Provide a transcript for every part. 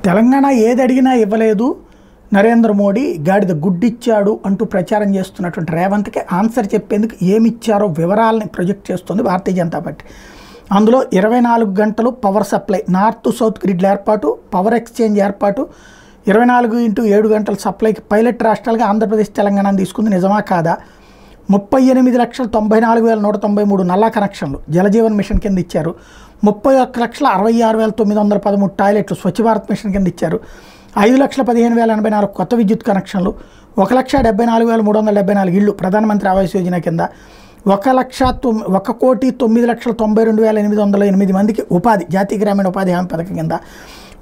తెలంగాణ ఏది అడిగినా ఇవ్వలేదు, నరేంద్ర మోడీ గాడిద గుడ్డిచ్చాడు అంటూ ప్రచారం చేస్తున్నటువంటి రేవంత్కి ఆన్సర్ చెప్పేందుకు ఏమిచ్చారో వివరాలని ప్రొజెక్ట్ చేస్తుంది భారతీయ జనతా పార్టీ. అందులో 24 గంటలు పవర్ సప్లై, నార్త్ సౌత్ గ్రిడ్ల ఏర్పాటు, పవర్ ఎక్స్చేంజ్ ఏర్పాటు, 24x7 గంటల సప్లైకి పైలట్ రాష్ట్రాలుగా ఆంధ్రప్రదేశ్ తెలంగాణను తీసుకుంది. నిజమా కాదా? 38,94,193 నల్లా కనెక్షన్లు జలజీవన్ మిషన్ కింద ఇచ్చారు. 31,66,913 టాయిలెట్లు స్వచ్ఛ భారత్ మిషన్ కింద ఇచ్చారు. 5,15,084 కొత్త విద్యుత్ కనెక్షన్లు, 1,74,374 ఇళ్ళు ప్రధానమంత్రి ఆవాస్ యోజన కింద, 1,09,92,808 మందికి ఉపాధి జాతీయ గ్రామీణ ఉపాధి హామీ పథకం కింద,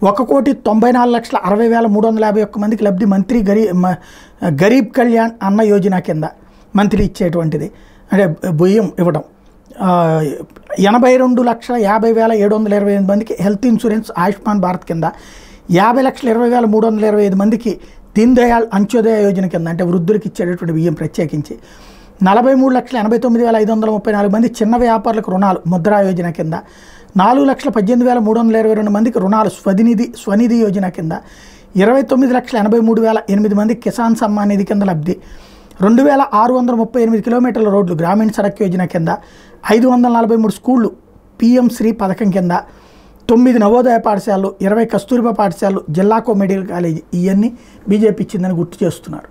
1,94,60,351 మందికి లబ్ధి మంత్రి గరీబ్ కళ్యాణ్ అన్న యోజన కింద మంత్రి ఇచ్చేటువంటిది, అంటే బియ్యం ఇవ్వడం. 82,50,728 మందికి హెల్త్ ఇన్సూరెన్స్ ఆయుష్మాన్ భారత్ కింద, 50,20,325 మందికి దీన్ దయాళ్ అంత్యోదయ యోజన కింద, అంటే వృద్ధులకు ఇచ్చేటటువంటి బియ్యం ప్రత్యేకించి, 43,89,534 మంది చిన్న వ్యాపారులకు రుణాలు ముద్రా యోజన కింద, 4,18,322 మందికి రుణాలు స్వనిధి యోజన కింద, 29,83,008 మందికి కిసాన్ సమ్మాన్ నిధి కింద లబ్ధి, 2,638 కిలోమీటర్ల రోడ్లు గ్రామీణ సడక్ యోజన కింద, 543 స్కూళ్ళు PM శ్రీ పథకం కింద, 9 నవోదయ పాఠశాలలు, 20 కస్తూరిబా పాఠశాలలు, జిల్లాకో మెడికల్ కాలేజీ, ఇవన్నీ బీజేపీ ఇచ్చిందని గుర్తు చేస్తున్నారు.